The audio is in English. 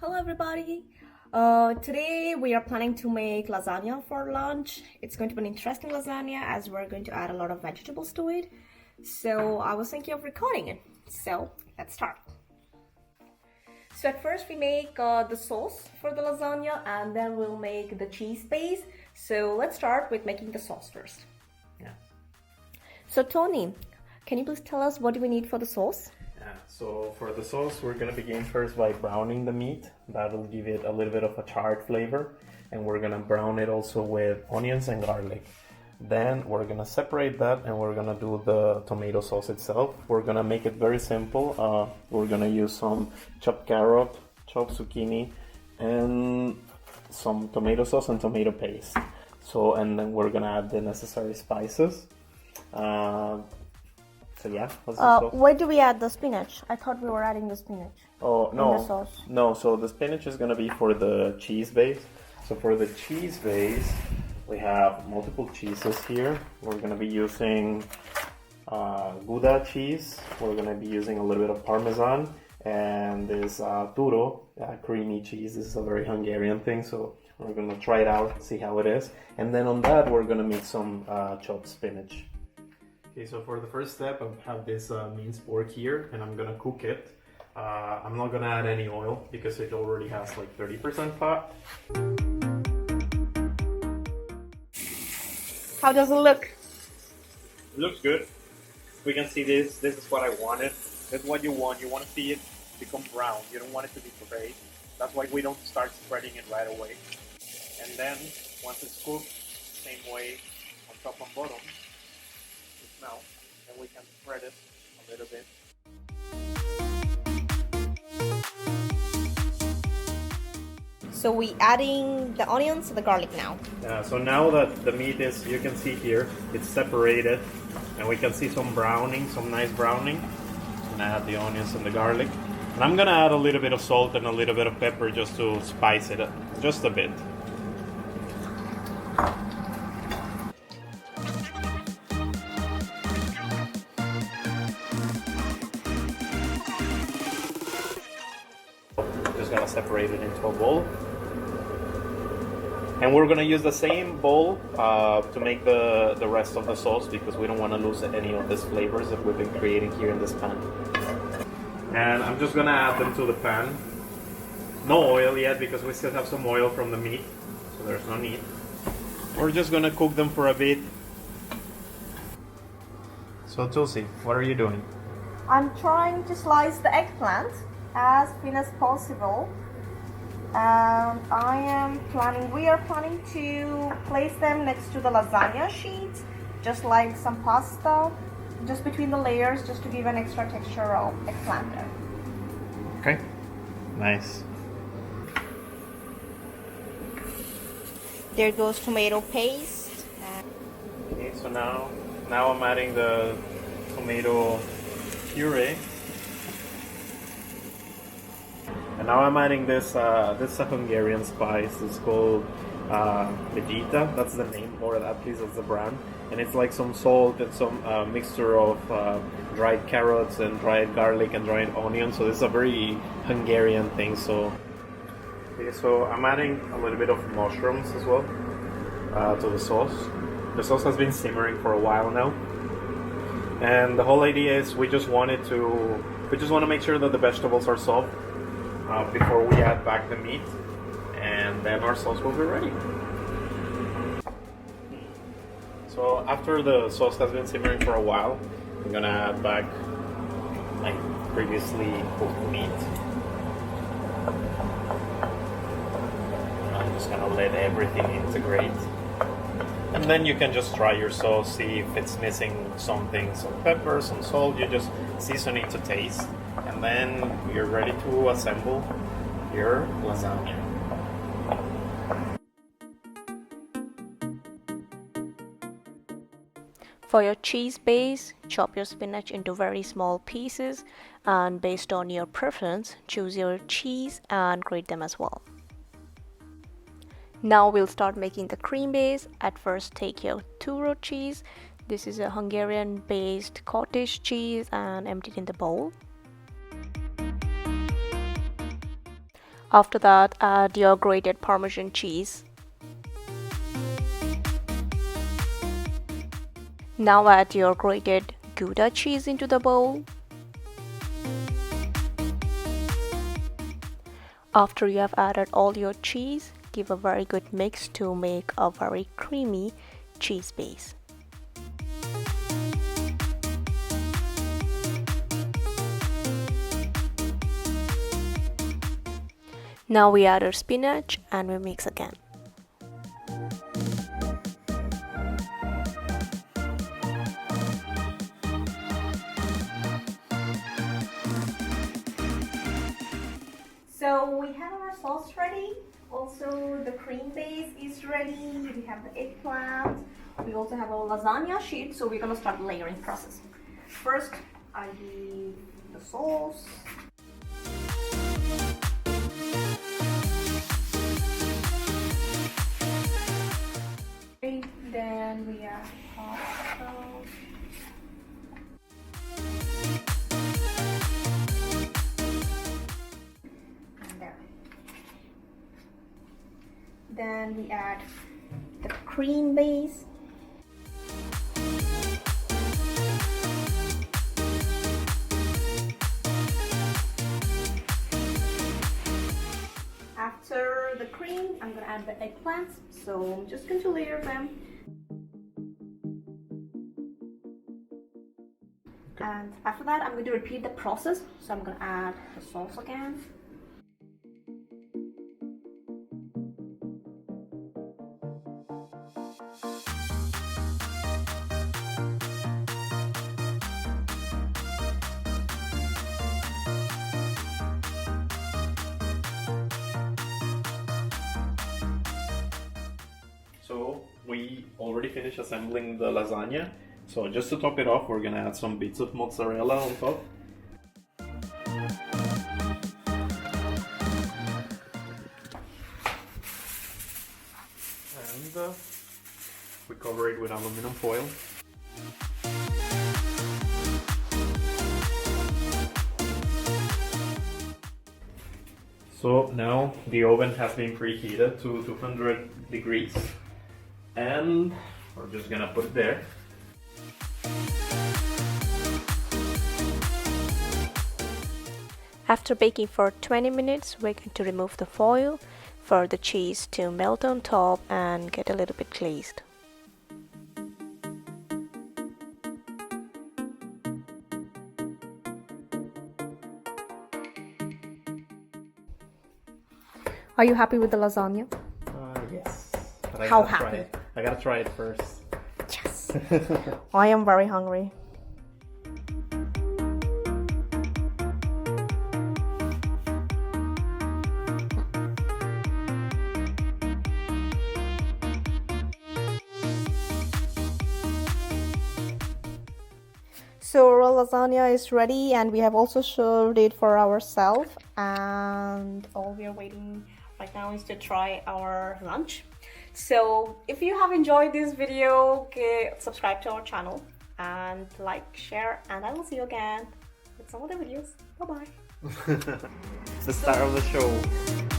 Hello everybody! Today we are planning to make lasagna for lunch. It's going to be an interesting lasagna as we're going to add a lot of vegetables to it. So I was thinking of recording it. So let's start. So at first we make the sauce for the lasagna and then we'll make the cheese base. So let's start with making the sauce first. Yeah. So Tony, can you please tell us what do we need for the sauce? So for the sauce, we're gonna begin first by browning the meat. That'll give it a little bit of a charred flavor, and we're gonna brown it also with onions and garlic. Then we're gonna separate that and we're gonna do the tomato sauce itself. We're gonna make it very simple. We're gonna use some chopped carrot, chopped zucchini, and some tomato sauce and tomato paste. And then we're gonna add the necessary spices. So yeah, what's the sauce? Where do we add the spinach? I thought we were adding the spinach. Oh, no. In the sauce. No, so the spinach is gonna be for the cheese base. So for the cheese base, we have multiple cheeses here. We're gonna be using Gouda cheese. We're gonna be using a little bit of Parmesan, and this Tùró, creamy cheese. This is a very Hungarian thing, so we're gonna try it out, see how it is. And then on that, we're gonna make some chopped spinach. Okay, so for the first step, I have this minced pork here, and I'm gonna cook it. I'm not gonna add any oil because it already has like 30% fat. How does it look? It looks good. We can see this. This is what I wanted. That's what you want. You want to see it become brown. You don't want it to be pureed. That's why we don't start spreading it right away. And then once it's cooked, same way on top and bottom. Now, and we can spread it a little bit. So we adding the onions and the garlic now. Yeah, so now that the meat is, you can see here, it's separated, and we can see some browning, some nice browning. And add the onions and the garlic. And I'm gonna add a little bit of salt and a little bit of pepper just to spice it up, just a bit. Gonna separate it into a bowl, and we're gonna use the same bowl to make the rest of the sauce because we don't want to lose any of these flavors that we've been creating here in this pan. And I'm just gonna add them to the pan. No oil yet because we still have some oil from the meat, so there's no need. We're just gonna cook them for a bit. So Tulsi, what are you doing? I'm trying to slice the eggplant as thin as possible, and we are planning to place them next to the lasagna sheet, just like some pasta, just between the layers, just to give an extra texture of eggplant there. Okay, nice. There goes tomato paste. Okay, so now I'm adding the tomato puree. And now I'm adding this this Hungarian spice. It's called meaty. That's the name, or at least that's the brand. And it's like some salt and some mixture of dried carrots and dried garlic and dried onions. So this is a very Hungarian thing. So I'm adding a little bit of mushrooms as well to the sauce. The sauce has been simmering for a while now, and the whole idea is we just want to make sure that the vegetables are soft before we add back the meat, and then our sauce will be ready. So after the sauce has been simmering for a while, I'm gonna add back my previously cooked meat. I'm just gonna let everything integrate, and then you can just try your sauce, see if it's missing something, some pepper, some salt. You just season it to taste. And then you're ready to assemble your lasagna. For your cheese base, chop your spinach into very small pieces, and based on your preference, choose your cheese and grate them as well. Now we'll start making the cream base. At first, take your Tùró cheese. This is a Hungarian based cottage cheese, and empty it in the bowl. After that, add your grated Parmesan cheese. Now add your grated Gouda cheese into the bowl. After you have added all your cheese, give a very good mix to make a very creamy cheese base. Now we add our spinach and we mix again. So we have our sauce ready. Also the cream base is ready. We have the eggplant. We also have our lasagna sheet. So we're gonna start the layering process. First, I give the sauce. Then we add pasta. Then we add the cream base. After the cream, I'm gonna add the eggplants. So I'm just going to layer them. Okay. And after that, I'm going to repeat the process. So I'm gonna add the sauce again. So we already finished assembling the lasagna. So just to top it off, we're gonna add some bits of mozzarella on top. And we cover it with aluminum foil. So now the oven has been preheated to 200 degrees and we're just gonna put it there. After baking for 20 minutes, we're going to remove the foil for the cheese to melt on top and get a little bit glazed. Are you happy with the lasagna? Yes. But How happy? I gotta try it first. Yes. I am very hungry. So our lasagna is ready and we have also served it for ourselves, and all we are waiting right now is to try our lunch. So if you have enjoyed this video, subscribe to our channel and like, share, and I will see you again with some other videos. Bye bye. The start of the show.